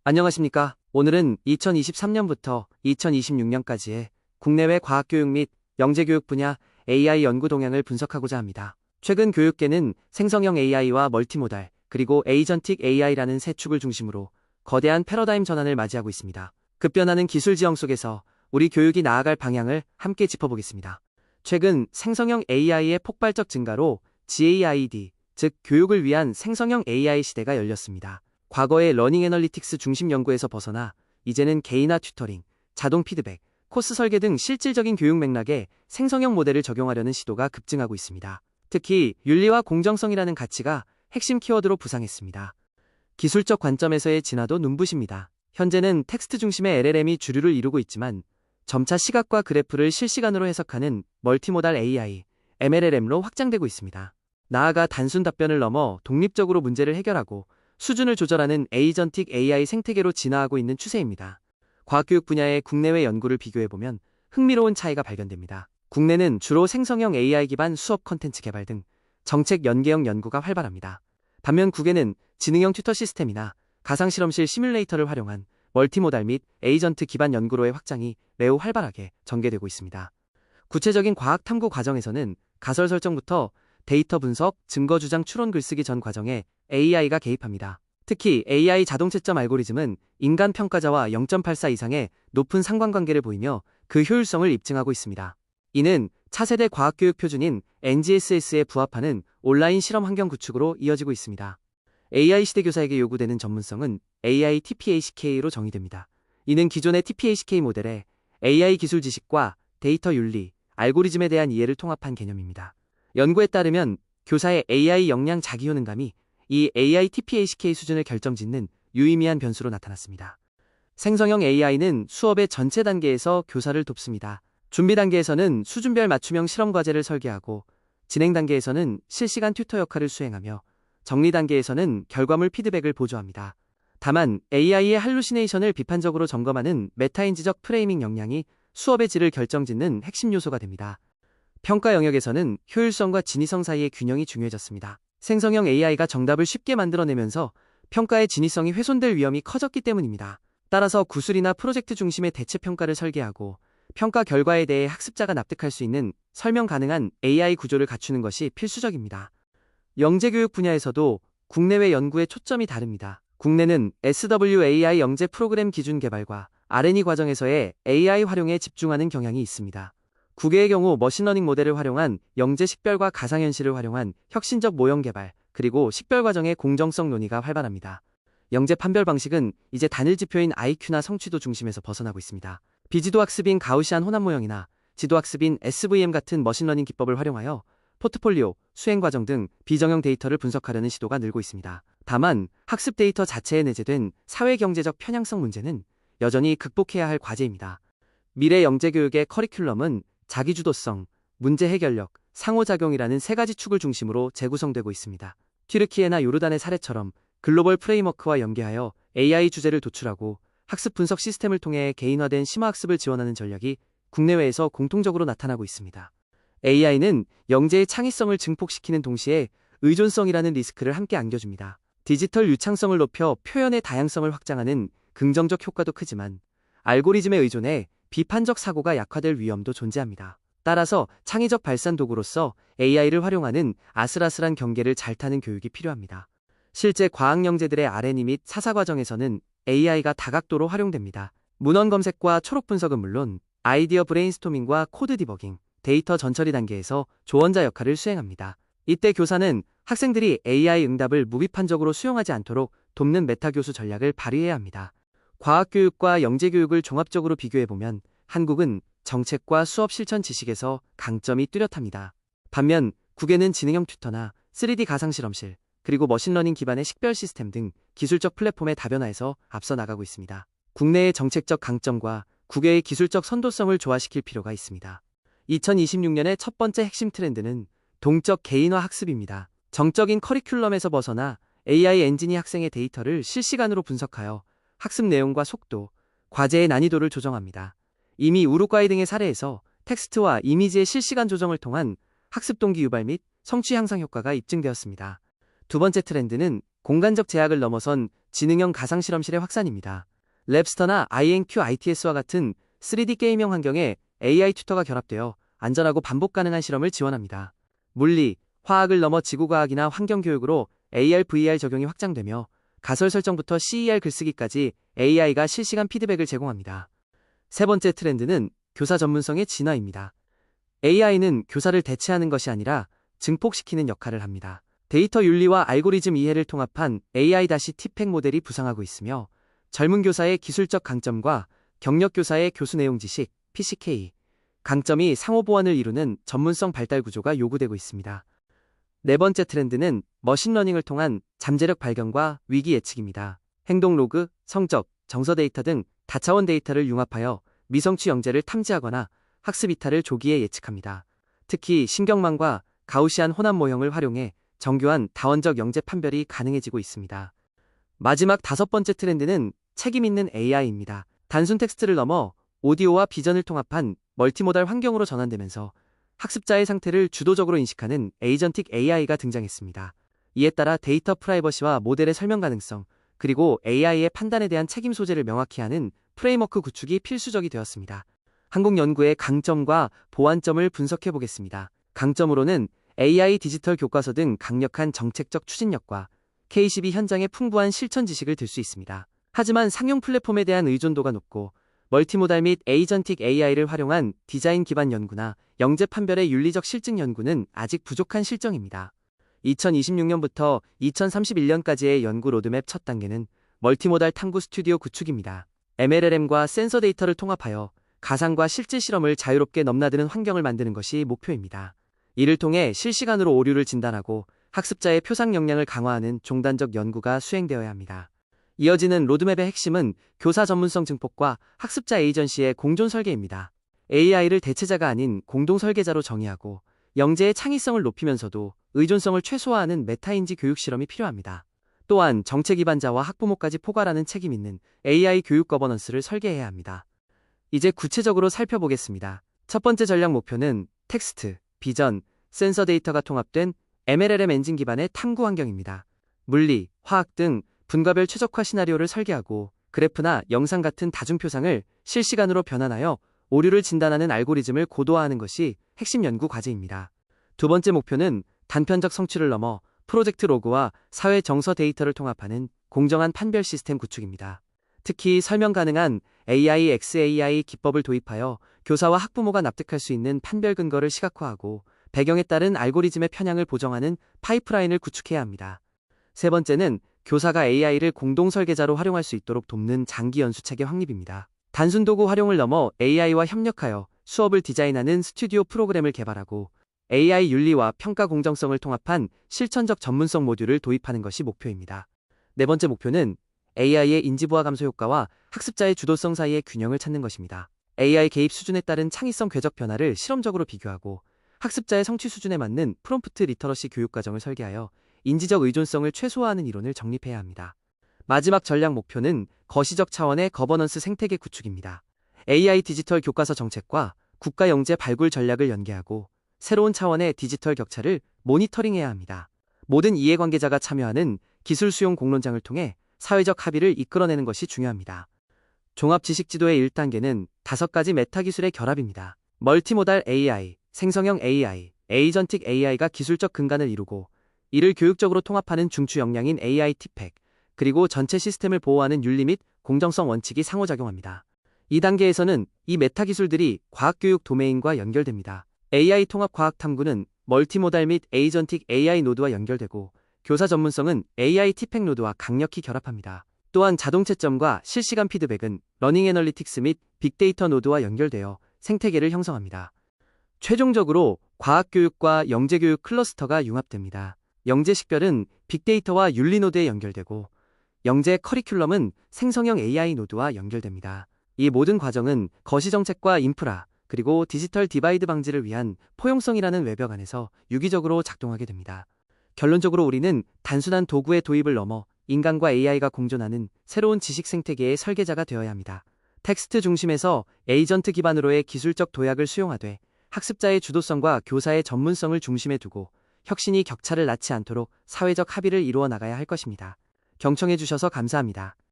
안녕하십니까? 오늘은 2023년부터 2026년까지의 국내외 과학교육 및 영재교육 분야 AI 연구 동향을 분석하고자 합니다. 최근 교육계는 생성형 AI와 멀티모달, 그리고 에이전틱 AI라는 세 축을 중심으로 거대한 패러다임 전환을 맞이하고 있습니다. 급변하는 기술 지형 속에서 우리 교육이 나아갈 방향을 함께 짚어보겠습니다. 최근 생성형 AI의 폭발적 증가로 GAID, 즉 교육을 위한 생성형 AI 시대가 열렸습니다. 과거의 러닝 애널리틱스 중심 연구에서 벗어나 이제는 개인화 튜터링, 자동 피드백, 코스 설계 등 실질적인 교육 맥락에 생성형 모델을 적용하려는 시도가 급증하고 있습니다. 특히 윤리와 공정성이라는 가치가 핵심 키워드로 부상했습니다. 기술적 관점에서의 진화도 눈부십니다. 현재는 텍스트 중심의 LLM이 주류를 이루고 있지만 점차 시각과 그래프를 실시간으로 해석하는 멀티모달 AI, MLLM로 확장되고 있습니다. 나아가 단순 답변을 넘어 독립적으로 문제를 해결하고 수준을 조절하는 에이전틱 AI 생태계로 진화하고 있는 추세입니다. 과학교육 분야의 국내외 연구를 비교해보면 흥미로운 차이가 발견됩니다. 국내는 주로 생성형 AI 기반 수업 콘텐츠 개발 등 정책 연계형 연구가 활발합니다. 반면 국외는 지능형 튜터 시스템이나 가상실험실 시뮬레이터를 활용한 멀티모달 및 에이전트 기반 연구로의 확장이 매우 활발하게 전개되고 있습니다. 구체적인 과학 탐구 과정에서는 가설 설정부터 데이터 분석, 증거 주장 추론 글쓰기 전 과정에 AI가 개입합니다. 특히 AI 자동 채점 알고리즘은 인간 평가자와 0.84 이상의 높은 상관관계를 보이며 그 효율성을 입증하고 있습니다. 이는 차세대 과학교육 표준인 NGSS에 부합하는 온라인 실험 환경 구축으로 이어지고 있습니다. AI 시대 교사에게 요구되는 전문성은 AI TPACK로 정의됩니다. 이는 기존의 TPACK 모델에 AI 기술 지식과 데이터 윤리, 알고리즘에 대한 이해를 통합한 개념입니다. 연구에 따르면 교사의 AI 역량 자기 효능감이 이 AI TPACK 수준을 결정짓는 유의미한 변수로 나타났습니다. 생성형 AI는 수업의 전체 단계에서 교사를 돕습니다. 준비 단계에서는 수준별 맞춤형 실험 과제를 설계하고, 진행 단계에서는 실시간 튜터 역할을 수행하며, 정리 단계에서는 결과물 피드백을 보조합니다. 다만 AI의 할루시네이션을 비판적으로 점검하는 메타인지적 프레이밍 역량이 수업의 질을 결정짓는 핵심 요소가 됩니다. 평가 영역에서는 효율성과 진위성 사이의 균형이 중요해졌습니다. 생성형 AI가 정답을 쉽게 만들어내면서 평가의 진위성이 훼손될 위험이 커졌기 때문입니다. 따라서 구술이나 프로젝트 중심의 대체 평가를 설계하고 평가 결과에 대해 학습자가 납득할 수 있는 설명 가능한 AI 구조를 갖추는 것이 필수적입니다. 영재교육 분야에서도 국내외 연구의 초점이 다릅니다. 국내는 SWAI 영재 프로그램 기준 개발과 R&E 과정에서의 AI 활용에 집중하는 경향이 있습니다. 국외의 경우 머신러닝 모델을 활용한 영재 식별과 가상현실을 활용한 혁신적 모형 개발, 그리고 식별 과정의 공정성 논의가 활발합니다. 영재 판별 방식은 이제 단일 지표인 IQ나 성취도 중심에서 벗어나고 있습니다. 비지도 학습인 가우시안 혼합 모형이나 지도 학습인 SVM 같은 머신러닝 기법을 활용하여 포트폴리오, 수행 과정 등 비정형 데이터를 분석하려는 시도가 늘고 있습니다. 다만 학습 데이터 자체에 내재된 사회경제적 편향성 문제는 여전히 극복해야 할 과제입니다. 미래 영재교육의 커리큘럼은 자기주도성, 문제 해결력, 상호작용이라는 세 가지 축을 중심으로 재구성되고 있습니다. 튀르키예나 요르단의 사례처럼 글로벌 프레임워크와 연계하여 AI 주제를 도출하고 학습 분석 시스템을 통해 개인화된 심화학습을 지원하는 전략이 국내외에서 공통적으로 나타나고 있습니다. AI는 영재의 창의성을 증폭시키는 동시에 의존성이라는 리스크를 함께 안겨줍니다. 디지털 유창성을 높여 표현의 다양성을 확장하는 긍정적 효과도 크지만 알고리즘에 의존해 비판적 사고가 약화될 위험도 존재합니다. 따라서 창의적 발산 도구로서 AI를 활용하는 아슬아슬한 경계를 잘 타는 교육이 필요합니다. 실제 과학영재들의 R&E 및 사사 과정에서는 AI가 다각도로 활용됩니다. 문헌 검색과 초록 분석은 물론 아이디어 브레인스토밍과 코드 디버깅, 데이터 전처리 단계에서 조언자 역할을 수행합니다. 이때 교사는 학생들이 AI 응답을 무비판적으로 수용하지 않도록 돕는 메타교수 전략을 발휘해야 합니다. 과학교육과 영재교육을 종합적으로 비교해보면 한국은 정책과 수업 실천 지식에서 강점이 뚜렷합니다. 반면 국외는 지능형 튜터나 3D 가상실험실, 그리고 머신러닝 기반의 식별 시스템 등 기술적 플랫폼의 다변화에서 앞서 나가고 있습니다. 국내의 정책적 강점과 국외의 기술적 선도성을 조화시킬 필요가 있습니다. 2026년의 첫 번째 핵심 트렌드는 동적 개인화 학습입니다. 정적인 커리큘럼에서 벗어나 AI 엔진이 학생의 데이터를 실시간으로 분석하여 학습 내용과 속도, 과제의 난이도를 조정합니다. 이미 우루과이 등의 사례에서 텍스트와 이미지의 실시간 조정을 통한 학습 동기 유발 및 성취 향상 효과가 입증되었습니다. 두 번째 트렌드는 공간적 제약을 넘어선 지능형 가상실험실의 확산입니다. 랩스터나 INQ-ITS와 같은 3D 게임형 환경에 AI 튜터가 결합되어 안전하고 반복 가능한 실험을 지원합니다. 물리, 화학을 넘어 지구과학이나 환경교육으로 AR, VR 적용이 확장되며 가설 설정부터 CER 글쓰기까지 AI가 실시간 피드백을 제공합니다. 세 번째 트렌드는 교사 전문성의 진화입니다. AI는 교사를 대체하는 것이 아니라 증폭시키는 역할을 합니다. 데이터 윤리와 알고리즘 이해를 통합한 AI-TPEC 모델이 부상하고 있으며 젊은 교사의 기술적 강점과 경력 교사의 교수 내용 지식, PCK, 강점이 상호 보완을 이루는 전문성 발달 구조가 요구되고 있습니다. 네 번째 트렌드는 머신러닝을 통한 잠재력 발견과 위기 예측입니다. 행동 로그, 성적, 정서 데이터 등 다차원 데이터를 융합하여 미성취 영재를 탐지하거나 학습 이탈을 조기에 예측합니다. 특히 신경망과 가우시안 혼합 모형을 활용해 정교한 다원적 영재 판별이 가능해지고 있습니다. 마지막 다섯 번째 트렌드는 책임 있는 AI입니다. 단순 텍스트를 넘어 오디오와 비전을 통합한 멀티모달 환경으로 전환되면서 학습자의 상태를 주도적으로 인식하는 에이전틱 AI가 등장했습니다. 이에 따라 데이터 프라이버시와 모델의 설명 가능성, 그리고 AI의 판단에 대한 책임 소재를 명확히 하는 프레임워크 구축이 필수적이 되었습니다. 한국연구의 강점과 보완점을 분석해 보겠습니다. 강점으로는 AI 디지털 교과서 등 강력한 정책적 추진력과 K12 현장의 풍부한 실천 지식을 들 수 있습니다. 하지만 상용 플랫폼에 대한 의존도가 높고 멀티모달 및 에이전틱 AI를 활용한 디자인 기반 연구나 영재 판별의 윤리적 실증 연구는 아직 부족한 실정입니다. 2026년부터 2031년까지의 연구 로드맵 첫 단계는 멀티모달 탐구 스튜디오 구축입니다. MLLM과 센서 데이터를 통합하여 가상과 실제 실험을 자유롭게 넘나드는 환경을 만드는 것이 목표입니다. 이를 통해 실시간으로 오류를 진단하고 학습자의 표상 역량을 강화하는 종단적 연구가 수행되어야 합니다. 이어지는 로드맵의 핵심은 교사 전문성 증폭과 학습자 에이전시의 공존 설계입니다. AI를 대체자가 아닌 공동 설계자로 정의하고 영재의 창의성을 높이면서도 의존성을 최소화하는 메타인지 교육 실험이 필요합니다. 또한 정책 기반자와 학부모까지 포괄하는 책임 있는 AI 교육 거버넌스를 설계해야 합니다. 이제 구체적으로 살펴보겠습니다. 첫 번째 전략 목표는 텍스트, 비전, 센서 데이터가 통합된 MLLM 엔진 기반의 탐구 환경입니다. 물리, 화학 등 분과별 최적화 시나리오를 설계하고 그래프나 영상 같은 다중표상을 실시간으로 변환하여 오류를 진단하는 알고리즘을 고도화하는 것이 핵심 연구 과제입니다. 두 번째 목표는 단편적 성취를 넘어 프로젝트 로그와 사회 정서 데이터를 통합하는 공정한 판별 시스템 구축입니다. 특히 설명 가능한 AI, XAI 기법을 도입하여 교사와 학부모가 납득할 수 있는 판별 근거를 시각화하고 배경에 따른 알고리즘의 편향을 보정하는 파이프라인을 구축해야 합니다. 세 번째는 교사가 AI를 공동 설계자로 활용할 수 있도록 돕는 장기 연수 체계 확립입니다. 단순 도구 활용을 넘어 AI와 협력하여 수업을 디자인하는 스튜디오 프로그램을 개발하고 AI 윤리와 평가 공정성을 통합한 실천적 전문성 모듈을 도입하는 것이 목표입니다. 네 번째 목표는 AI의 인지부하 감소 효과와 학습자의 주도성 사이의 균형을 찾는 것입니다. AI 개입 수준에 따른 창의성 궤적 변화를 실험적으로 비교하고 학습자의 성취 수준에 맞는 프롬프트 리터러시 교육 과정을 설계하여 인지적 의존성을 최소화하는 이론을 정립해야 합니다. 마지막 전략 목표는 거시적 차원의 거버넌스 생태계 구축입니다. AI 디지털 교과서 정책과 국가 영재 발굴 전략을 연계하고 새로운 차원의 디지털 격차를 모니터링해야 합니다. 모든 이해관계자가 참여하는 기술 수용 공론장을 통해 사회적 합의를 이끌어내는 것이 중요합니다. 종합 지식 지도의 1단계는 5가지 메타 기술의 결합입니다. 멀티모달 AI, 생성형 AI, 에이전틱 AI가 기술적 근간을 이루고 이를 교육적으로 통합하는 중추 역량인 AI-TPEC, 그리고 전체 시스템을 보호하는 윤리 및 공정성 원칙이 상호작용합니다. 2단계에서는 이 메타 기술들이 과학교육 도메인과 연결됩니다. AI 통합 과학 탐구는 멀티모달 및 에이전틱 AI 노드와 연결되고 교사 전문성은 AI-TPEC 노드와 강력히 결합합니다. 또한 자동 채점과 실시간 피드백은 러닝 애널리틱스 및 빅데이터 노드와 연결되어 생태계를 형성합니다. 최종적으로 과학교육과 영재교육 클러스터가 융합됩니다. 영재 식별은 빅데이터와 윤리 노드에 연결되고 영재 커리큘럼은 생성형 AI 노드와 연결됩니다. 이 모든 과정은 거시정책과 인프라, 그리고 디지털 디바이드 방지를 위한 포용성이라는 외벽 안에서 유기적으로 작동하게 됩니다. 결론적으로 우리는 단순한 도구의 도입을 넘어 인간과 AI가 공존하는 새로운 지식 생태계의 설계자가 되어야 합니다. 텍스트 중심에서 에이전트 기반으로의 기술적 도약을 수용하되 학습자의 주도성과 교사의 전문성을 중심에 두고 혁신이 격차를 낳지 않도록 사회적 합의를 이루어 나가야 할 것입니다. 경청해 주셔서 감사합니다.